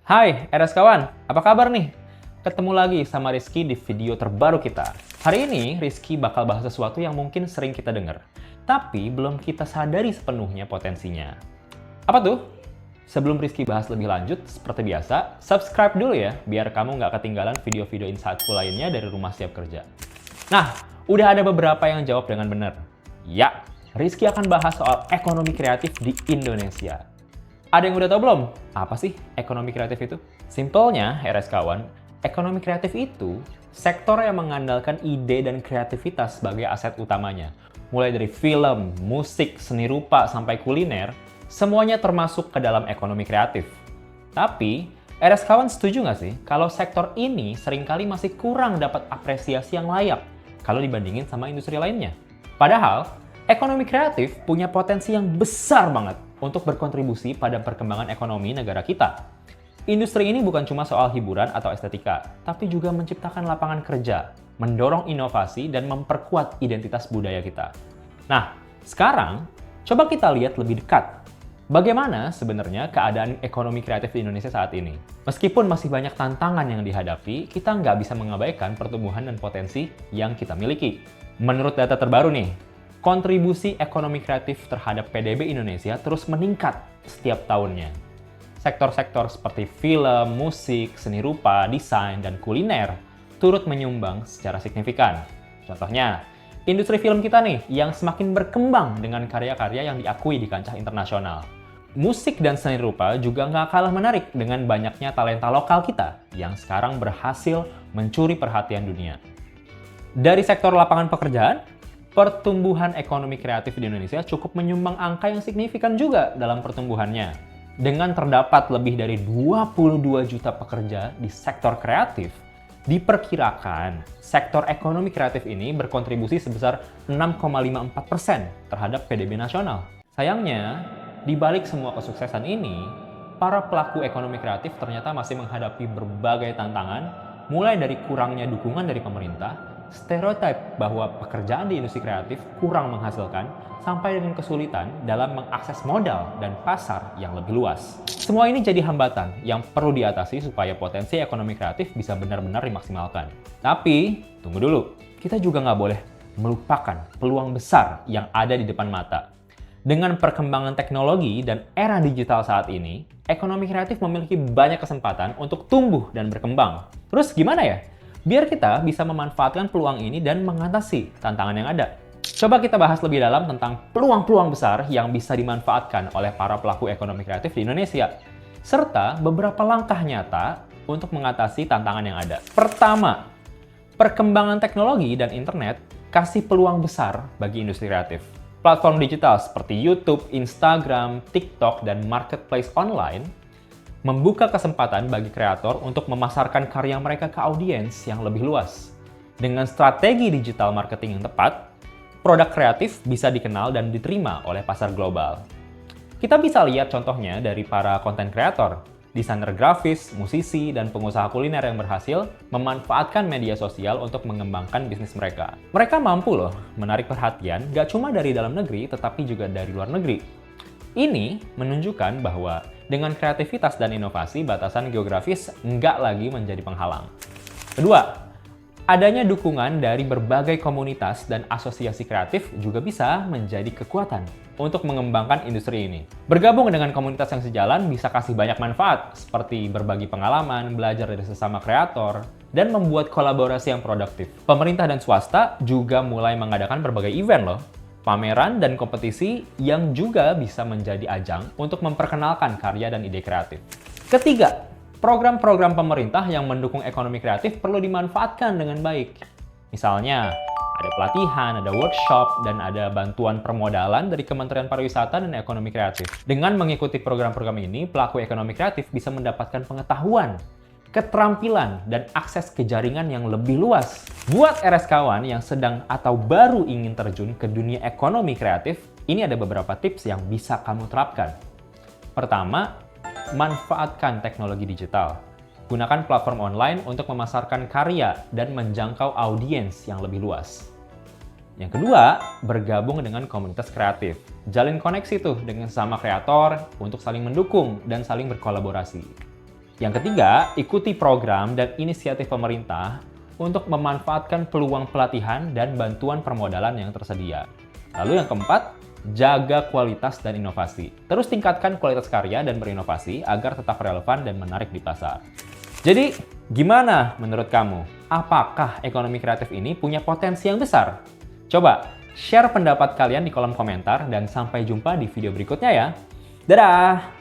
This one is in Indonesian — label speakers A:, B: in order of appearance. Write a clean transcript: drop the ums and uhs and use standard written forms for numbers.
A: Hai, RS kawan, apa kabar nih? Ketemu lagi sama Rizky di video terbaru kita. Hari ini, Rizky bakal bahas sesuatu yang mungkin sering kita dengar, tapi belum kita sadari sepenuhnya potensinya. Apa tuh? Sebelum Rizky bahas lebih lanjut, seperti biasa, subscribe dulu ya, biar kamu nggak ketinggalan video-video insightful lainnya dari Rumah Siap Kerja. Nah, udah ada beberapa yang jawab dengan benar. Ya, Rizky akan bahas soal ekonomi kreatif di Indonesia. Ada yang udah tahu belum? Apa sih ekonomi kreatif itu? Simpelnya, RS kawan, ekonomi kreatif itu sektor yang mengandalkan ide dan kreativitas sebagai aset utamanya. Mulai dari film, musik, seni rupa, sampai kuliner, semuanya termasuk ke dalam ekonomi kreatif. Tapi, RS kawan setuju nggak sih kalau sektor ini seringkali masih kurang dapat apresiasi yang layak kalau dibandingin sama industri lainnya? Padahal, ekonomi kreatif punya potensi yang besar banget untuk berkontribusi pada perkembangan ekonomi negara kita. Industri ini bukan cuma soal hiburan atau estetika, tapi juga menciptakan lapangan kerja, mendorong inovasi, dan memperkuat identitas budaya kita. Nah, sekarang coba kita lihat lebih dekat. Bagaimana sebenarnya keadaan ekonomi kreatif di Indonesia saat ini? Meskipun masih banyak tantangan yang dihadapi, kita nggak bisa mengabaikan pertumbuhan dan potensi yang kita miliki. Menurut data terbaru nih, kontribusi ekonomi kreatif terhadap PDB Indonesia terus meningkat setiap tahunnya. Sektor-sektor seperti film, musik, seni rupa, desain, dan kuliner turut menyumbang secara signifikan. Contohnya, industri film kita nih yang semakin berkembang dengan karya-karya yang diakui di kancah internasional. Musik dan seni rupa juga nggak kalah menarik dengan banyaknya talenta lokal kita yang sekarang berhasil mencuri perhatian dunia. Dari sektor lapangan pekerjaan, pertumbuhan ekonomi kreatif di Indonesia cukup menyumbang angka yang signifikan juga dalam pertumbuhannya. Dengan terdapat lebih dari 22 juta pekerja di sektor kreatif, diperkirakan sektor ekonomi kreatif ini berkontribusi sebesar 6,54% terhadap PDB nasional. Sayangnya, di balik semua kesuksesan ini, para pelaku ekonomi kreatif ternyata masih menghadapi berbagai tantangan, mulai dari kurangnya dukungan dari pemerintah, stereotip bahwa pekerjaan di industri kreatif kurang menghasilkan, sampai dengan kesulitan dalam mengakses modal dan pasar yang lebih luas. Semua ini jadi hambatan yang perlu diatasi supaya potensi ekonomi kreatif bisa benar-benar dimaksimalkan. Tapi, tunggu dulu, kita juga nggak boleh melupakan peluang besar yang ada di depan mata. Dengan perkembangan teknologi dan era digital saat ini, ekonomi kreatif memiliki banyak kesempatan untuk tumbuh dan berkembang. Terus gimana ya? Biar kita bisa memanfaatkan peluang ini dan mengatasi tantangan yang ada. Coba kita bahas lebih dalam tentang peluang-peluang besar yang bisa dimanfaatkan oleh para pelaku ekonomi kreatif di Indonesia, serta beberapa langkah nyata untuk mengatasi tantangan yang ada. Pertama, perkembangan teknologi dan internet kasih peluang besar bagi industri kreatif. Platform digital seperti YouTube, Instagram, TikTok, dan marketplace online membuka kesempatan bagi kreator untuk memasarkan karya mereka ke audiens yang lebih luas. Dengan strategi digital marketing yang tepat, produk kreatif bisa dikenal dan diterima oleh pasar global. Kita bisa lihat contohnya dari para konten kreator, desainer grafis, musisi, dan pengusaha kuliner yang berhasil memanfaatkan media sosial untuk mengembangkan bisnis mereka. Mereka mampu loh menarik perhatian gak cuma dari dalam negeri, tetapi juga dari luar negeri. Ini menunjukkan bahwa dengan kreativitas dan inovasi, batasan geografis nggak lagi menjadi penghalang. Kedua, adanya dukungan dari berbagai komunitas dan asosiasi kreatif juga bisa menjadi kekuatan untuk mengembangkan industri ini. Bergabung dengan komunitas yang sejalan bisa kasih banyak manfaat, seperti berbagi pengalaman, belajar dari sesama kreator, dan membuat kolaborasi yang produktif. Pemerintah dan swasta juga mulai mengadakan berbagai event loh, pameran dan kompetisi yang juga bisa menjadi ajang untuk memperkenalkan karya dan ide kreatif. Ketiga, program-program pemerintah yang mendukung ekonomi kreatif perlu dimanfaatkan dengan baik. Misalnya, ada pelatihan, ada workshop, dan ada bantuan permodalan dari Kementerian Pariwisata dan Ekonomi Kreatif. Dengan mengikuti program-program ini, pelaku ekonomi kreatif bisa mendapatkan pengetahuan, keterampilan, dan akses ke jaringan yang lebih luas. Buat RS kawan yang sedang atau baru ingin terjun ke dunia ekonomi kreatif, ini ada beberapa tips yang bisa kamu terapkan. Pertama, manfaatkan teknologi digital. Gunakan platform online untuk memasarkan karya dan menjangkau audiens yang lebih luas. Yang kedua, bergabung dengan komunitas kreatif. Jalin koneksi tuh dengan sesama kreator untuk saling mendukung dan saling berkolaborasi. Yang ketiga, ikuti program dan inisiatif pemerintah untuk memanfaatkan peluang pelatihan dan bantuan permodalan yang tersedia. Lalu yang keempat, jaga kualitas dan inovasi. Terus tingkatkan kualitas karya dan berinovasi agar tetap relevan dan menarik di pasar. Jadi, gimana menurut kamu? Apakah ekonomi kreatif ini punya potensi yang besar? Coba share pendapat kalian di kolom komentar dan sampai jumpa di video berikutnya ya. Dadah!